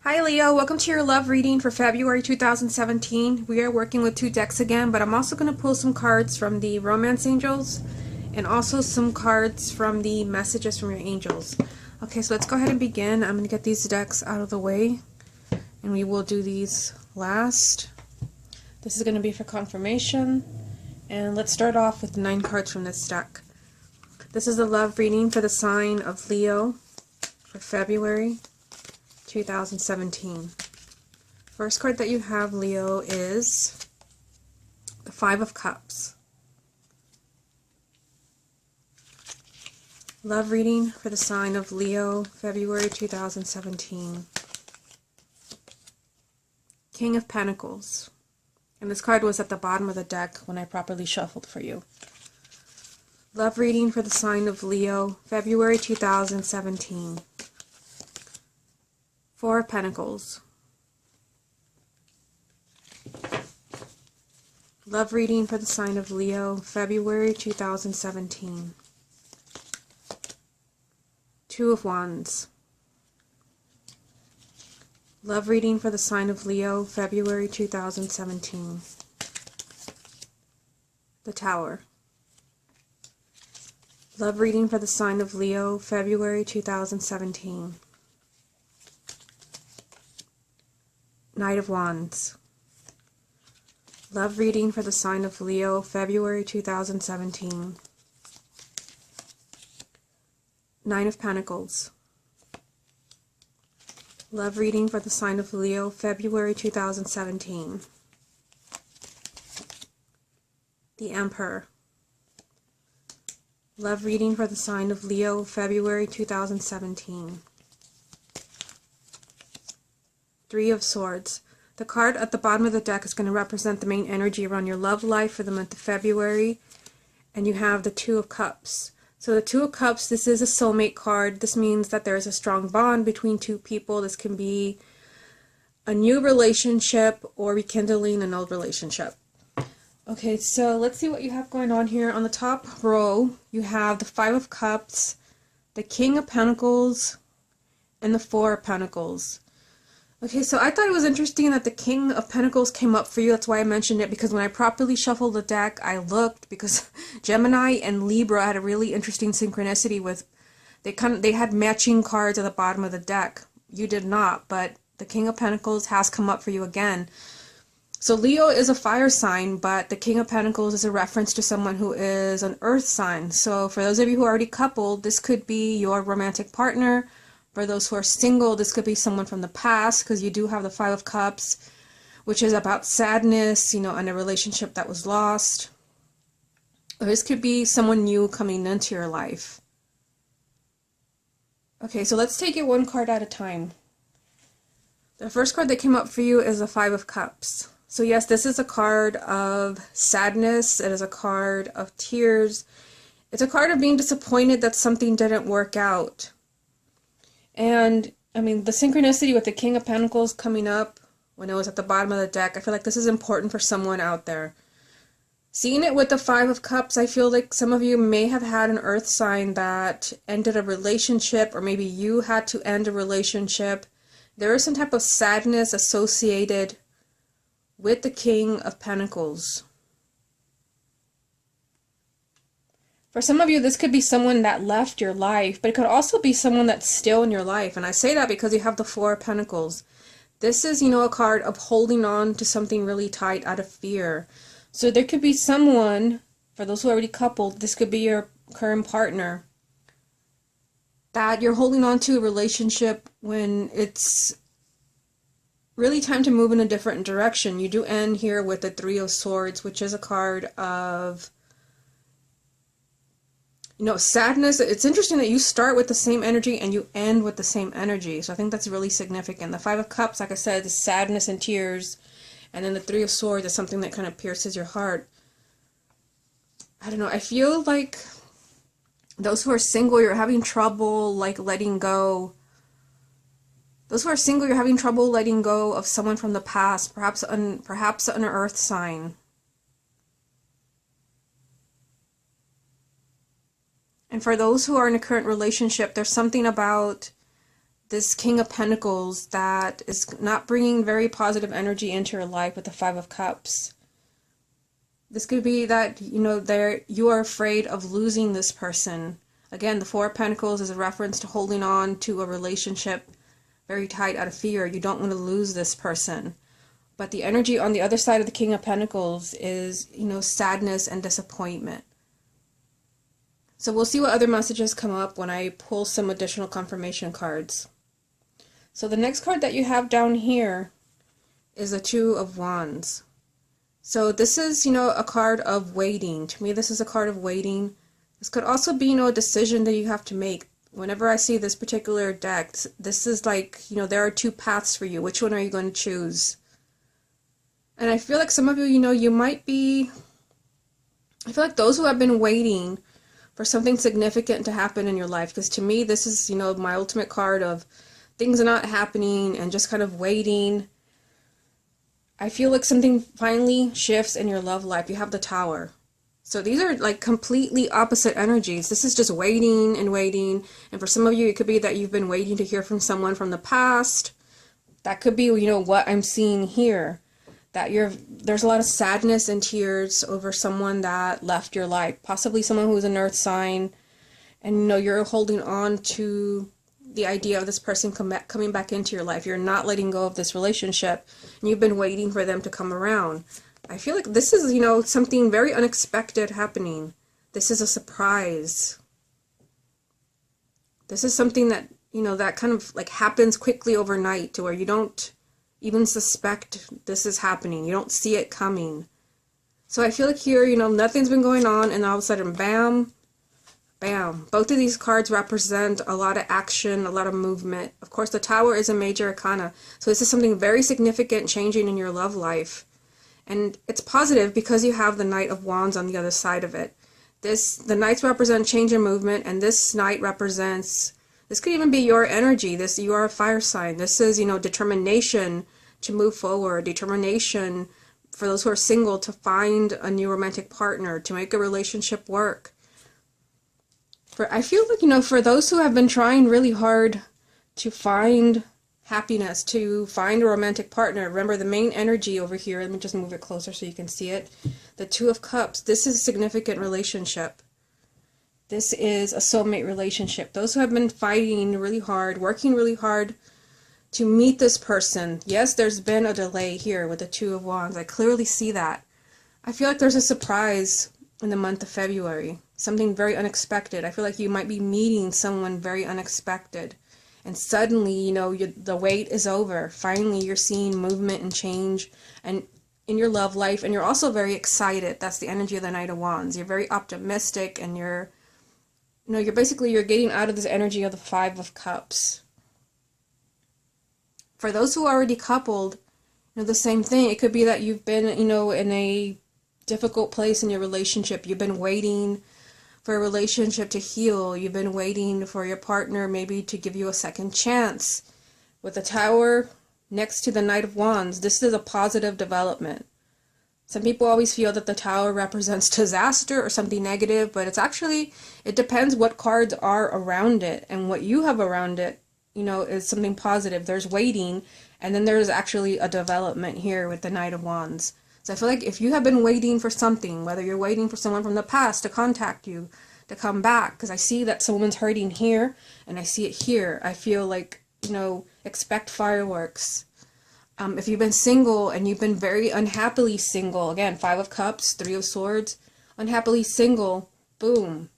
Hi Leo, welcome to your love reading for February 2017. We are working with two decks again, but I'm also going to pull some cards from the Romance Angels and also some cards from the Messages from Your Angels. Okay, so let's go ahead and begin. I'm going to get these decks out of the way and we will do these last. This is going to be for confirmation, and let's start off with 9 cards from this deck. This is the love reading for the sign of Leo for February 2017. First card that you have, Leo, is the Five of Cups. Love reading for the sign of Leo, February 2017. King of Pentacles. And this card was at the bottom of the deck when I properly shuffled for you. Love reading for the sign of Leo, February 2017. Four of Pentacles. Love reading for the sign of Leo, February 2017. Two of Wands. Love reading for the sign of Leo, February 2017. The Tower. Love reading for the sign of Leo, February 2017. Knight of Wands. Love reading for the sign of Leo, February 2017. Nine of Pentacles. Love reading for the sign of Leo, February 2017. The Emperor. Love reading for the sign of Leo, February 2017. Three of Swords. The card at the bottom of the deck is going to represent the main energy around your love life for the month of February. And you have the Two of Cups. So the Two of Cups, this is a soulmate card. This means that there is a strong bond between two people. This can be a new relationship or rekindling an old relationship. Okay, so let's see what you have going on here. On the top row, you have the Five of Cups, the King of Pentacles, and the Four of Pentacles. Okay, so I thought it was interesting that the King of Pentacles came up for you. That's why I mentioned it, because when I properly shuffled the deck, I looked, because Gemini and Libra had a really interesting synchronicity with, they had matching cards at the bottom of the deck. You did not, but the King of Pentacles has come up for you again. So Leo is a fire sign, but the King of Pentacles is a reference to someone who is an earth sign. So for those of you who are already coupled, this could be your romantic partner. For those who are single, this could be someone from the past, because you do have the Five of Cups, which is about sadness, and a relationship that was lost. Or this could be someone new coming into your life. Okay, so let's take it one card at a time. The first card that came up for you is the Five of Cups. So yes, this is a card of sadness. It is a card of tears. It's a card of being disappointed that something didn't work out. And, I mean, the synchronicity with the King of Pentacles coming up when it was at the bottom of the deck, I feel like this is important for someone out there. Seeing it with the Five of Cups, I feel like some of you may have had an earth sign that ended a relationship, or maybe you had to end a relationship. There is some type of sadness associated with the King of Pentacles. For some of you, this could be someone that left your life, but it could also be someone that's still in your life. And I say that because you have the Four of Pentacles. This is, a card of holding on to something really tight out of fear. So there could be someone, for those who are already coupled, this could be your current partner, that you're holding on to a relationship when it's really time to move in a different direction. You do end here with the Three of Swords, which is a card of sadness. It's interesting that you start with the same energy and you end with the same energy. So I think that's really significant. The Five of Cups, like I said, is sadness and tears. And then the Three of Swords is something that kind of pierces your heart. I don't know. I feel like those who are single, you're having trouble letting go. Those who are single, you're having trouble letting go of someone from the past, perhaps an earth sign. And for those who are in a current relationship, there's something about this King of Pentacles that is not bringing very positive energy into your life with the Five of Cups. This could be that, you are afraid of losing this person. Again, the Four of Pentacles is a reference to holding on to a relationship very tight out of fear. You don't want to lose this person. But the energy on the other side of the King of Pentacles is, sadness and disappointment. So we'll see what other messages come up when I pull some additional confirmation cards. So the next card that you have down here is a Two of Wands. So this is, a card of waiting. To me, this is a card of waiting. This could also be, a decision that you have to make. Whenever I see this particular deck, this is like, there are two paths for you. Which one are you going to choose? And I feel like some of you, you might be, I feel like those who have been waiting for something significant to happen in your life, because to me, this is, my ultimate card of things are not happening and just kind of waiting. I feel like something finally shifts in your love life. You have the Tower. So these are like completely opposite energies. This is just waiting and waiting. And for some of you, it could be that you've been waiting to hear from someone from the past. That could be, what I'm seeing here. That there's a lot of sadness and tears over someone that left your life. Possibly someone who's an earth sign. And, you're holding on to the idea of this person coming back into your life. You're not letting go of this relationship. And you've been waiting for them to come around. I feel like this is, something very unexpected happening. This is a surprise. This is something that, that kind of like happens quickly overnight to where you don't even suspect this is happening. You don't see it coming. So I feel like here, nothing's been going on and all of a sudden, bam, bam. Both of these cards represent a lot of action, a lot of movement. Of course, the Tower is a major arcana. So this is something very significant changing in your love life. And it's positive because you have the Knight of Wands on the other side of it. The Knights represent change and movement, and this Knight represents, this could even be your energy. You are a fire sign. This is, determination to move forward, determination for those who are single to find a new romantic partner, to make a relationship work. I feel like, for those who have been trying really hard to find happiness, to find a romantic partner. Remember the main energy over here, let me just move it closer so you can see it. The Two of Cups, this is a significant relationship. This is a soulmate relationship. Those who have been fighting really hard, working really hard to meet this person. Yes, there's been a delay here with the Two of Wands. I clearly see that. I feel like there's a surprise in the month of February. Something very unexpected. I feel like you might be meeting someone very unexpected. And suddenly, the wait is over. Finally, you're seeing movement and change and in your love life. And you're also very excited. That's the energy of the Knight of Wands. You're very optimistic and you're getting out of this energy of the Five of Cups. For those who are already coupled, the same thing. It could be that you've been, in a difficult place in your relationship. You've been waiting for a relationship to heal. You've been waiting for your partner maybe to give you a second chance. With the Tower next to the Knight of Wands, this is a positive development. Some people always feel that the Tower represents disaster or something negative, but it depends what cards are around it, and what you have around it, is something positive. There's waiting, and then there's actually a development here with the Knight of Wands. So I feel like if you have been waiting for something, whether you're waiting for someone from the past to contact you, to come back, because I see that someone's hurting here, and I see it here. I feel like, expect fireworks. If you've been single and you've been very unhappily single, again, Five of Cups, Three of Swords, unhappily single, boom.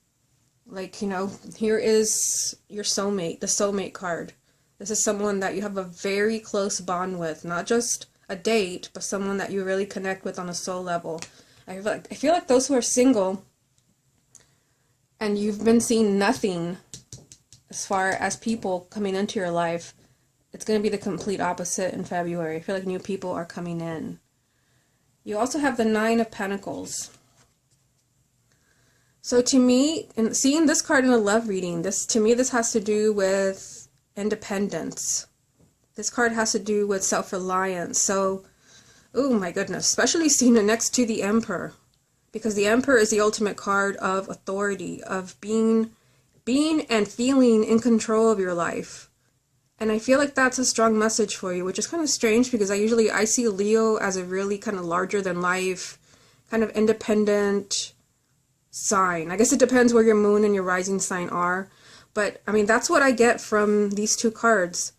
Like, here is your soulmate, the soulmate card. This is someone that you have a very close bond with, not just a date, but someone that you really connect with on a soul level. I feel like those who are single and you've been seeing nothing as far as people coming into your life, it's going to be the complete opposite in February. I feel like new people are coming in. You also have the Nine of Pentacles. So to me, in seeing this card in a love reading, this has to do with independence. This card has to do with self-reliance. So, oh my goodness, especially seeing it next to the Emperor. Because the Emperor is the ultimate card of authority, of being and feeling in control of your life. And I feel like that's a strong message for you, which is kind of strange because I see Leo as a really kind of larger than life, kind of independent sign. I guess it depends where your moon and your rising sign are. But I mean, that's what I get from these two cards.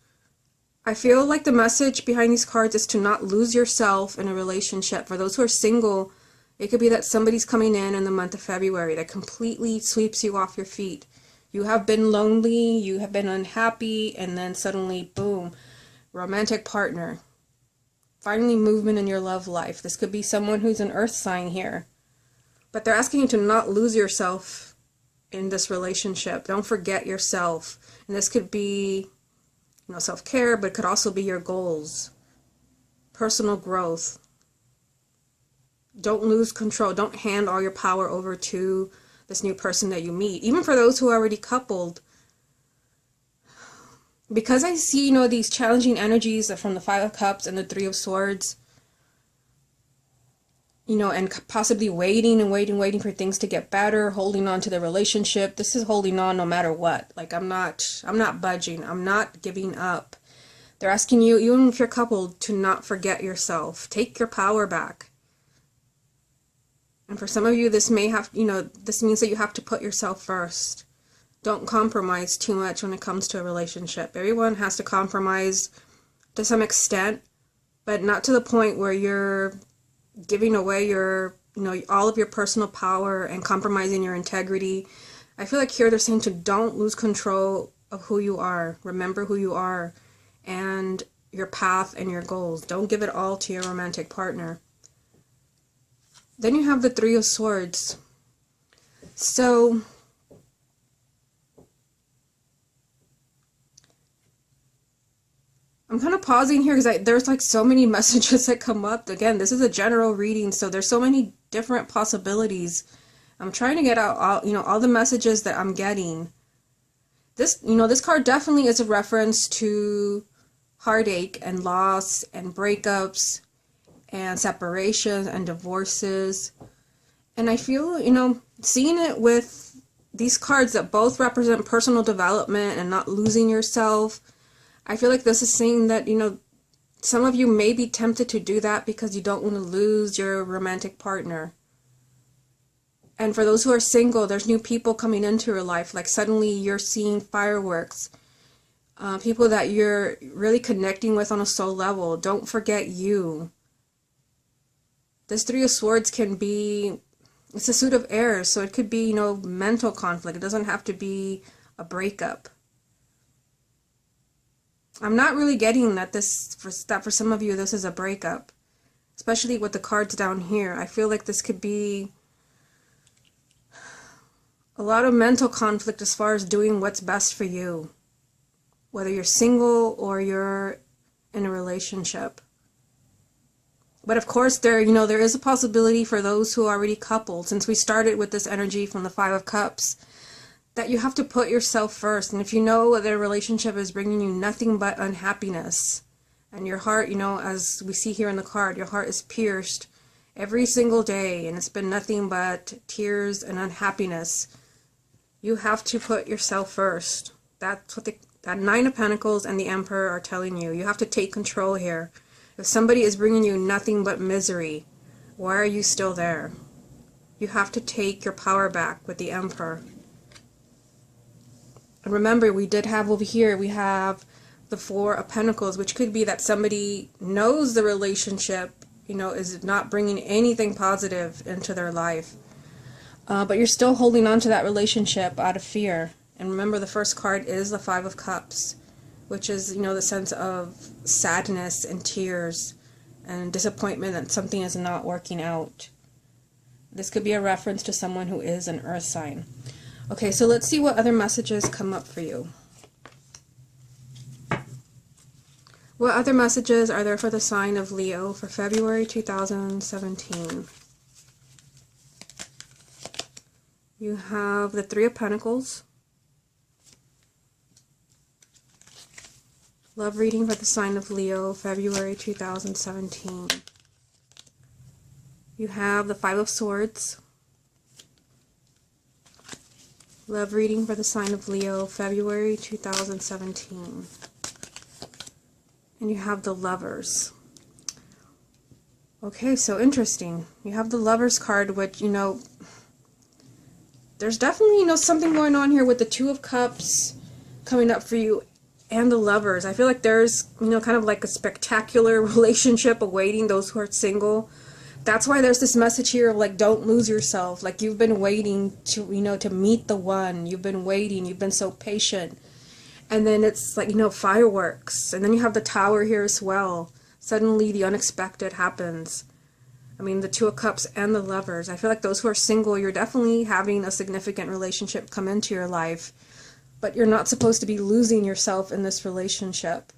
I feel like the message behind these cards is to not lose yourself in a relationship. For those who are single, it could be that somebody's coming in the month of February that completely sweeps you off your feet. You have been lonely, you have been unhappy, and then suddenly, boom, romantic partner. Finally, movement in your love life. This could be someone who's an earth sign here. But they're asking you to not lose yourself in this relationship. Don't forget yourself. And this could be, self-care, but it could also be your goals, personal growth. Don't lose control. Don't hand all your power over to this new person that you meet. Even for those who are already coupled. Because I see, these challenging energies from the Five of Cups and the Three of Swords, and possibly waiting for things to get better, holding on to the relationship. This is holding on no matter what. Like, I'm not budging. I'm not giving up. They're asking you, even if you're coupled, to not forget yourself. Take your power back. And for some of you, this may have, this means that you have to put yourself first. Don't compromise too much when it comes to a relationship. Everyone has to compromise to some extent, but not to the point where you're giving away your, all of your personal power and compromising your integrity. I feel like here they're saying to don't lose control of who you are. Remember who you are and your path and your goals. Don't give it all to your romantic partner. Then you have the Three of Swords. So I'm kind of pausing here because there's like so many messages that come up. Again, this is a general reading, so there's so many different possibilities. I'm trying to get out all the messages that I'm getting. This card definitely is a reference to heartache and loss and breakups and separations and divorces. And I feel, seeing it with these cards that both represent personal development and not losing yourself, I feel like this is saying that, some of you may be tempted to do that because you don't want to lose your romantic partner. And for those who are single, there's new people coming into your life. Like suddenly you're seeing fireworks. People that you're really connecting with on a soul level. Don't forget you. This Three of Swords can be, it's a suit of air, so it could be, mental conflict. It doesn't have to be a breakup. I'm not really getting that for some of you this is a breakup, especially with the cards down here. I feel like this could be a lot of mental conflict as far as doing what's best for you, whether you're single or you're in a relationship. But of course, there is a possibility for those who are already coupled, since we started with this energy from the Five of Cups, that you have to put yourself first. And if you know that a relationship is bringing you nothing but unhappiness, and your heart, as we see here in the card, your heart is pierced every single day, and it's been nothing but tears and unhappiness, you have to put yourself first. That's what that Nine of Pentacles and the Emperor are telling you. You have to take control here. If somebody is bringing you nothing but misery, why are you still there? You have to take your power back with the Emperor. And remember, we did have over here, we have the Four of Pentacles, which could be that somebody knows the relationship, is not bringing anything positive into their life. But you're still holding on to that relationship out of fear. And remember, the first card is the Five of Cups, which is, the sense of sadness and tears and disappointment that something is not working out. This could be a reference to someone who is an earth sign. Okay, so let's see what other messages come up for you. What other messages are there for the sign of Leo for February 2017? You have the Three of Pentacles. Love reading for the sign of Leo, February 2017. You have the Five of Swords. Love reading for the sign of Leo, February 2017. and you have the Lovers. Okay, so interesting. You have the Lovers card, which, you know, there's definitely, you know, something going on here with the Two of Cups coming up for you and the Lovers. I feel like there's, you know, kind of like a spectacular relationship awaiting those who are single. That's why there's this message here of like, don't lose yourself. Like, you've been waiting to, you know, to meet the one. You've been waiting. You've been so patient. And then it's like, you know, fireworks. And then you have the Tower here as well. Suddenly the unexpected happens. I mean, the Two of Cups and the Lovers. I feel like those who are single, you're definitely having a significant relationship come into your life. But you're not supposed to be losing yourself in this relationship.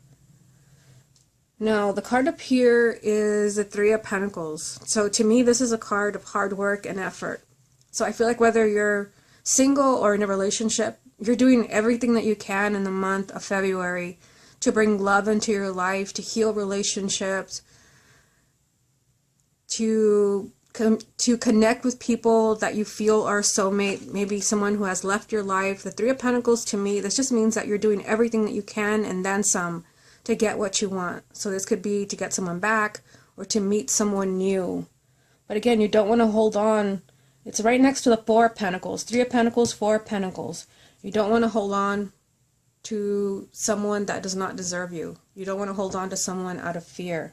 Now, the card up here is the Three of Pentacles. So to me, this is a card of hard work and effort. So I feel like whether you're single or in a relationship, you're doing everything that you can in the month of February to bring love into your life, to heal relationships, to connect with people that you feel are soulmate, maybe someone who has left your life. The Three of Pentacles, to me, this just means that you're doing everything that you can and then some to get what you want. So this could be to get someone back or to meet someone new. But again, you don't want to hold on. It's right next to the Four of Pentacles. Three of Pentacles, Four of Pentacles. You don't want to hold on to someone that does not deserve you. You don't want to hold on to someone out of fear.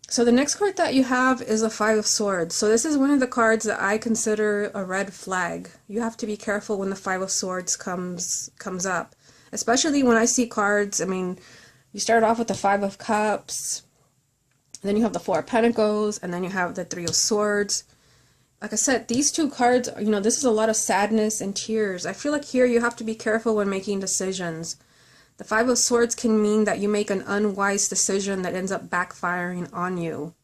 So the next card that you have is a Five of Swords. So this is one of the cards that I consider a red flag. You have to be careful when the Five of Swords comes up. Especially when I see cards, I mean, you start off with the Five of Cups, then you have the Four of Pentacles, and then you have the Three of Swords. Like I said, these two cards, you know, this is a lot of sadness and tears. I feel like here you have to be careful when making decisions. The Five of Swords can mean that you make an unwise decision that ends up backfiring on you.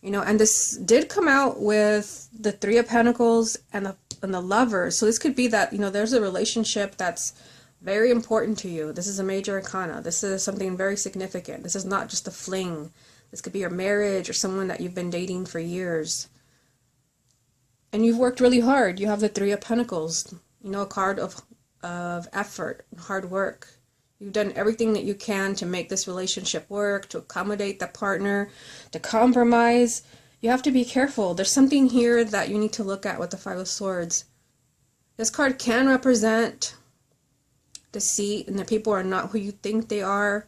You know, and this did come out with the Three of Pentacles and the Lovers. So this could be that, you know, there's a relationship that's very important to you. This is a major arcana. This is something very significant. This is not just a fling. This could be your marriage or someone that you've been dating for years. And you've worked really hard. You have the Three of Pentacles. You know, a card of effort, hard work. You've done everything that you can to make this relationship work, to accommodate the partner, to compromise. You have to be careful. There's something here that you need to look at with the Five of Swords. This card can represent deceit and that people are not who you think they are.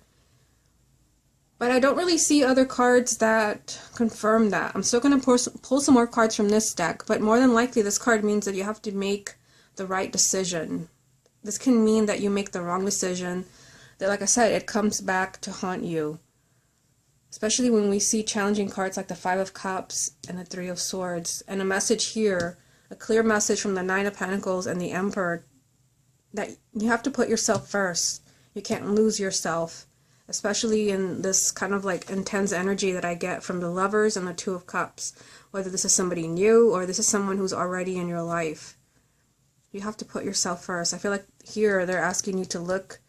But I don't really see other cards that confirm that. I'm still going to pull some more cards from this deck, but more than likely this card means that you have to make the right decision. This can mean that you make the wrong decision, that, like I said, it comes back to haunt you. Especially when we see challenging cards like the Five of Cups and the Three of Swords. And a message here, a clear message from the Nine of Pentacles and the Emperor, that you have to put yourself first. You can't lose yourself. Especially in this kind of like intense energy that I get from the Lovers and the Two of Cups. Whether this is somebody new or this is someone who's already in your life. You have to put yourself first. I feel like here they're asking you to look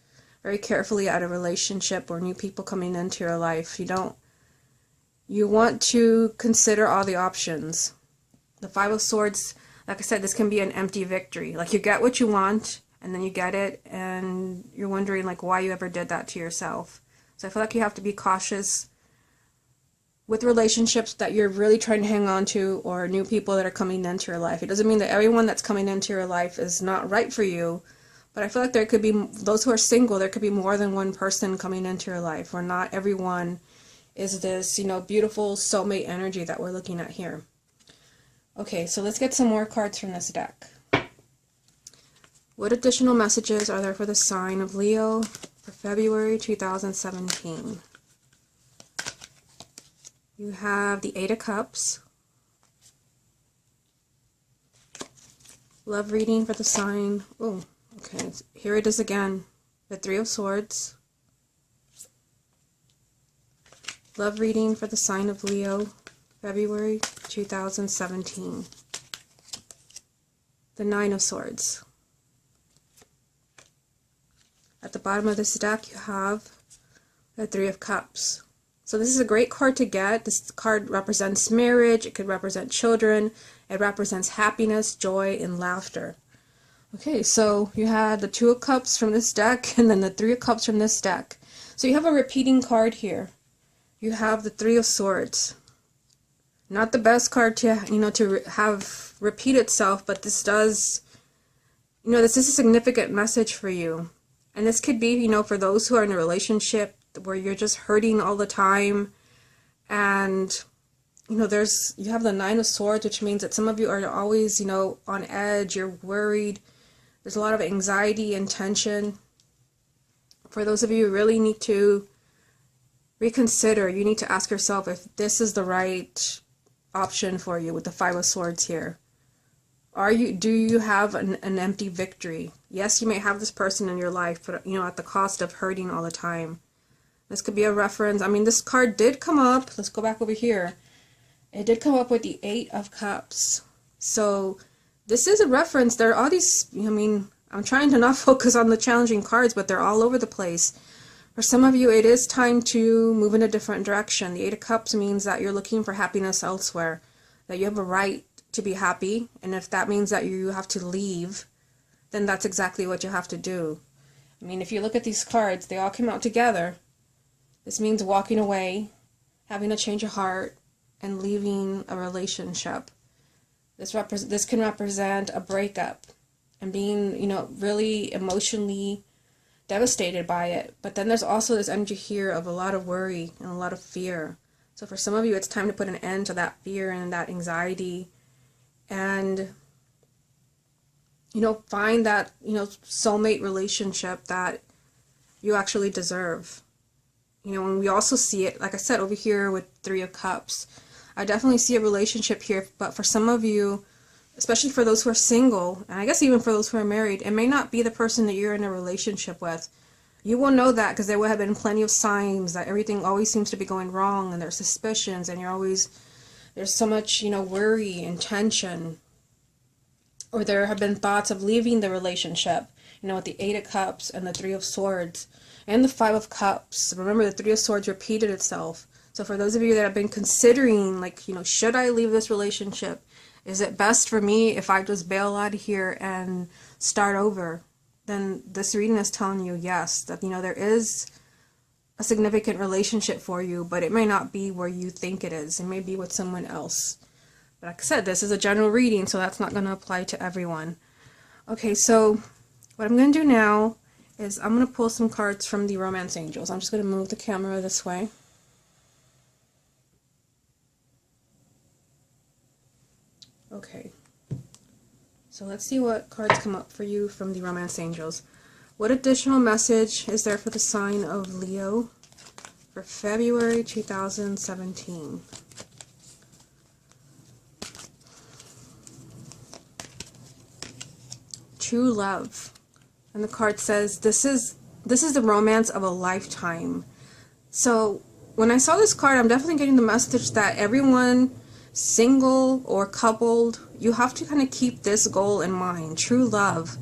very carefully at a relationship or new people coming into your life. You want to consider all the options. The Five of Swords, like I said, this can be an empty victory. Like you get what you want and then you get it and you're wondering like why you ever did that to yourself. So I feel like you have to be cautious with relationships that you're really trying to hang on to or new people that are coming into your life. It doesn't mean that everyone that's coming into your life is not right for you, but I feel like there could be, those who are single, there could be more than one person coming into your life, or not everyone is this, you know, beautiful soulmate energy that we're looking at here. Okay, so let's get some more cards from this deck. What additional messages are there for the sign of Leo for February 2017? You have the Eight of Cups. Love reading for the sign. Oh, okay. Here it is again. The Three of Swords. Love reading for the sign of Leo, February 2017. The Nine of Swords. At the bottom of this deck, you have the Three of Cups. So this is a great card to get. This card represents marriage. It could represent children. It represents happiness, joy, and laughter. Okay, so you had the Two of Cups from this deck and then the Three of Cups from this deck. So you have a repeating card here. You have the Three of Swords. Not the best card to, to have repeat itself, but this does, this is a significant message for you. And this could be, for those who are in a relationship where you're just hurting all the time. And, you have the Nine of Swords, which means that some of you are always, on edge, you're worried. There's a lot of anxiety and tension. For those of you who really need to reconsider, you need to ask yourself if this is the right option for you with the Five of Swords here. Do you have an empty victory? Yes, you may have this person in your life, but at the cost of hurting all the time. This could be a reference. I mean, this card did come up. Let's go back over here. It did come up with the Eight of Cups. So this is a reference. There are all these, I'm trying to not focus on the challenging cards, but they're all over the place. For some of you, it is time to move in a different direction. The Eight of Cups means that you're looking for happiness elsewhere, that you have a right to be happy, and if that means that you have to leave, then that's exactly what you have to do. I mean, if you look at these cards, they all came out together. This means walking away, having a change of heart, and leaving a relationship. This can represent a breakup and being, really emotionally devastated by it. But then there's also this energy here of a lot of worry and a lot of fear. So for some of you, it's time to put an end to that fear and that anxiety and, find that, soulmate relationship that you actually deserve. And we also see it, like I said, over here with Three of Cups. I definitely see a relationship here, but for some of you, especially for those who are single, and I guess even for those who are married, it may not be the person that you're in a relationship with. You will know that because there will have been plenty of signs that everything always seems to be going wrong, and there's suspicions, and there's so much, worry and tension. Or there have been thoughts of leaving the relationship, with the Eight of Cups and the Three of Swords and the Five of Cups. Remember, the Three of Swords repeated itself. So for those of you that have been considering, should I leave this relationship? Is it best for me if I just bail out of here and start over? Then this reading is telling you yes, that, there is a significant relationship for you, but it may not be where you think it is. It may be with someone else. But like I said, this is a general reading, so that's not going to apply to everyone. Okay, so what I'm going to do now is I'm going to pull some cards from the Romance Angels. I'm just going to move the camera this way. Okay, so let's see what cards come up for you from the Romance Angels. What additional message is there for the sign of Leo for February 2017? True love. And the card says this is the romance of a lifetime. So when I saw this card, I'm definitely getting the message that everyone, single or coupled, you have to kind of keep this goal in mind, true love.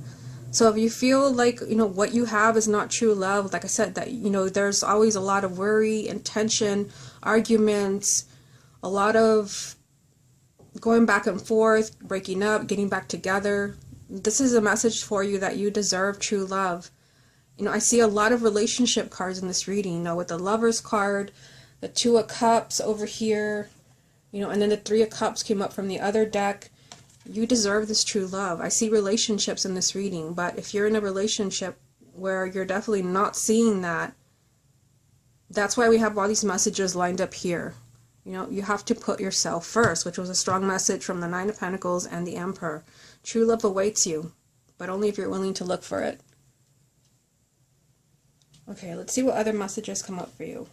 So if you feel like, what you have is not true love, like I said, that, there's always a lot of worry and tension, arguments, a lot of going back and forth, breaking up, getting back together. This is a message for you that you deserve true love. I see a lot of relationship cards in this reading, with the Lovers card, the Two of Cups over here, and then the Three of Cups came up from the other deck. You deserve this true love. I see relationships in this reading, but if you're in a relationship where you're definitely not seeing that, that's why we have all these messages lined up here. You have to put yourself first, which was a strong message from the Nine of Pentacles and the Emperor. True love awaits you, but only if you're willing to look for it. Okay, let's see what other messages come up for you.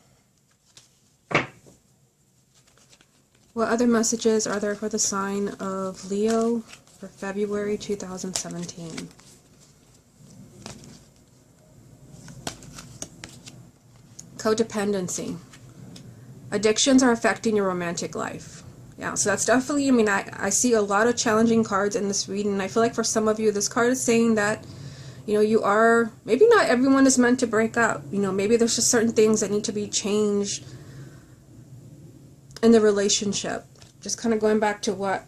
What other messages are there for the sign of Leo for February 2017? Codependency. Addictions are affecting your romantic life. Yeah, so that's definitely, I see a lot of challenging cards in this reading. I feel like for some of you, this card is saying that, you are, maybe not everyone is meant to break up. Maybe there's just certain things that need to be changed in the relationship. Just kind of going back to what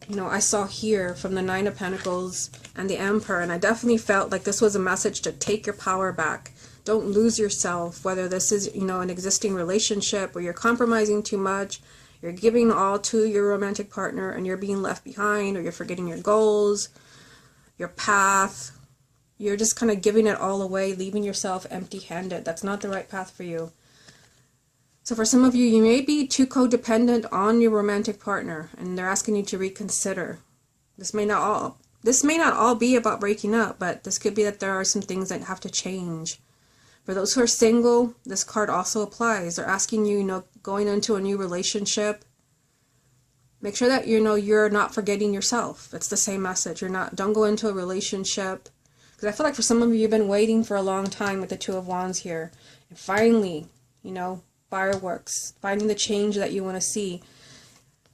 I saw here from the Nine of Pentacles and the Emperor, and I definitely felt like this was a message to take your power back. Don't lose yourself, whether this is, an existing relationship where you're compromising too much, you're giving all to your romantic partner and you're being left behind, or you're forgetting your goals, your path. You're just kind of giving it all away, leaving yourself empty-handed. That's not the right path for you. So for some of you, you may be too codependent on your romantic partner, and they're asking you to reconsider. This may not all be about breaking up, but this could be that there are some things that have to change. For those who are single, this card also applies. They're asking you, going into a new relationship, make sure that you're not forgetting yourself. It's the same message. Don't go into a relationship, because I feel like for some of you, you've been waiting for a long time with the Two of Wands here, and finally, fireworks, finding the change that you want to see,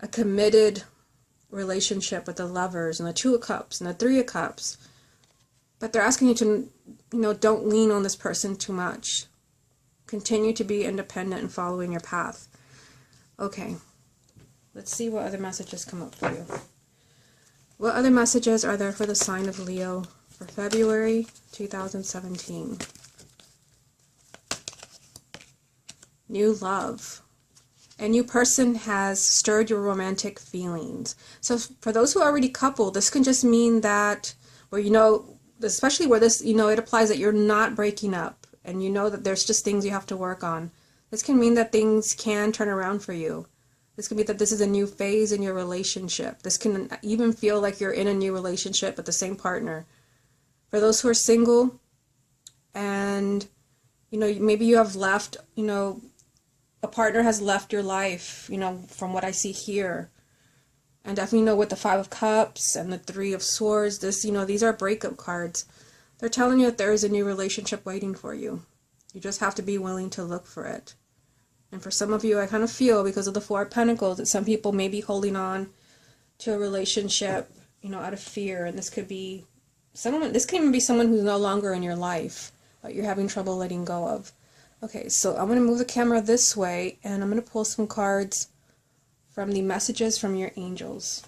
a committed relationship with the Lovers and the Two of Cups and the Three of Cups. But they're asking you to, don't lean on this person too much. Continue to be independent and following your path. Okay, let's see what other messages come up for you. What other messages are there for the sign of Leo for February 2017? New love. A new person has stirred your romantic feelings. So for those who are already coupled, this can just mean that, especially where this, it applies that you're not breaking up, and that there's just things you have to work on. This can mean that things can turn around for you. This can be that this is a new phase in your relationship. This can even feel like you're in a new relationship with the same partner. For those who are single, and, maybe you have left, a partner has left your life, from what I see here. And definitely with the Five of Cups and the Three of Swords, these are breakup cards. They're telling you that there is a new relationship waiting for you. You just have to be willing to look for it. And for some of you, I kind of feel, because of the Four of Pentacles, that some people may be holding on to a relationship, out of fear. And this could be this can even be someone who's no longer in your life, but you're having trouble letting go of. Okay, so I'm going to move the camera this way, and I'm going to pull some cards from the messages from your angels.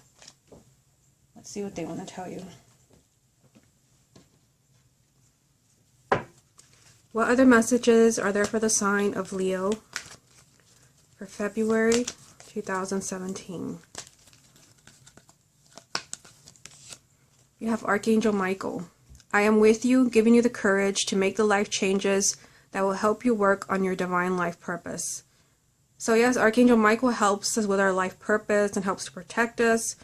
Let's see what they want to tell you. What other messages are there for the sign of Leo for February 2017? You have Archangel Michael. I am with you, giving you the courage to make the life changes that will help you work on your divine life purpose. So yes, Archangel Michael helps us with our life purpose and helps to protect us.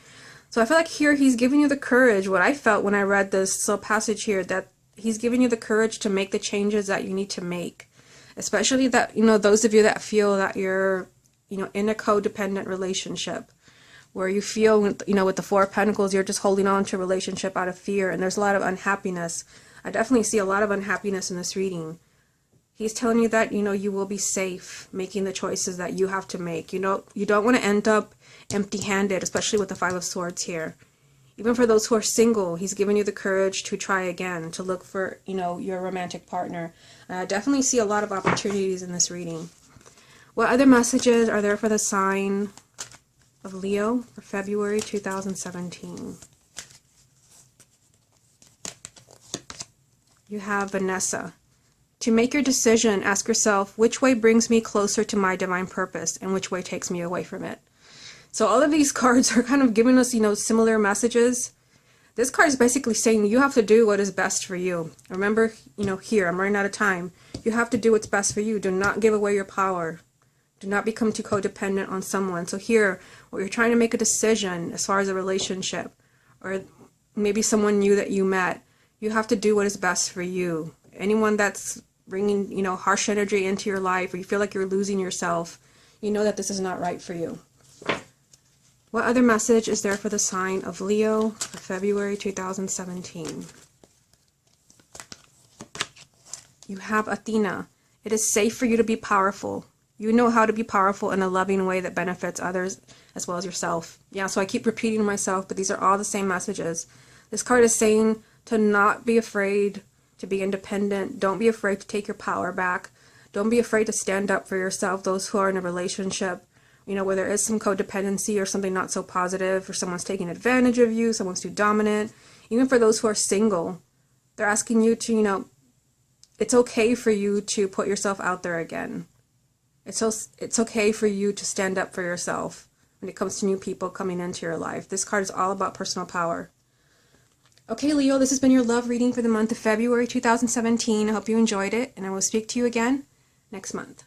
So I feel like here he's giving you the courage, what I felt when I read this little passage here, that he's giving you the courage to make the changes that you need to make. Especially that, those of you that feel that you're, in a codependent relationship, where you feel, with the Four of Pentacles, you're just holding on to a relationship out of fear, and there's a lot of unhappiness. I definitely see a lot of unhappiness in this reading. He's telling you that, you will be safe making the choices that you have to make. You don't want to end up empty-handed, especially with the Five of Swords here. Even for those who are single, he's giving you the courage to try again, to look for, your romantic partner. I definitely see a lot of opportunities in this reading. What other messages are there for the sign of Leo for February 2017? You have Vanessa. To make your decision, ask yourself, which way brings me closer to my divine purpose and which way takes me away from it? So all of these cards are kind of giving us, similar messages. This card is basically saying you have to do what is best for you. Remember, here, I'm running out of time. You have to do what's best for you. Do not give away your power. Do not become too codependent on someone. So here, when you're trying to make a decision as far as a relationship, or maybe someone new that you met, you have to do what is best for you. Anyone that's bringing, harsh energy into your life, or you feel like you're losing yourself, that this is not right for you. What other message is there for the sign of Leo for February 2017? You have Athena. It is safe for you to be powerful. You know how to be powerful in a loving way that benefits others as well as yourself. Yeah, so I keep repeating myself, but these are all the same messages. This card is saying to not be afraid to be independent. Don't be afraid to take your power back. Don't be afraid to stand up for yourself, those who are in a relationship you know, where there is some codependency or something not so positive, or someone's taking advantage of you, someone's too dominant. Even for those who are single, they're asking you to, you know, it's okay for you to put yourself out there again. It's okay for you to stand up for yourself when it comes to new people coming into your life. This card is all about personal power. Okay, Leo, this has been your love reading for the month of February 2017. I hope you enjoyed it, and I will speak to you again next month.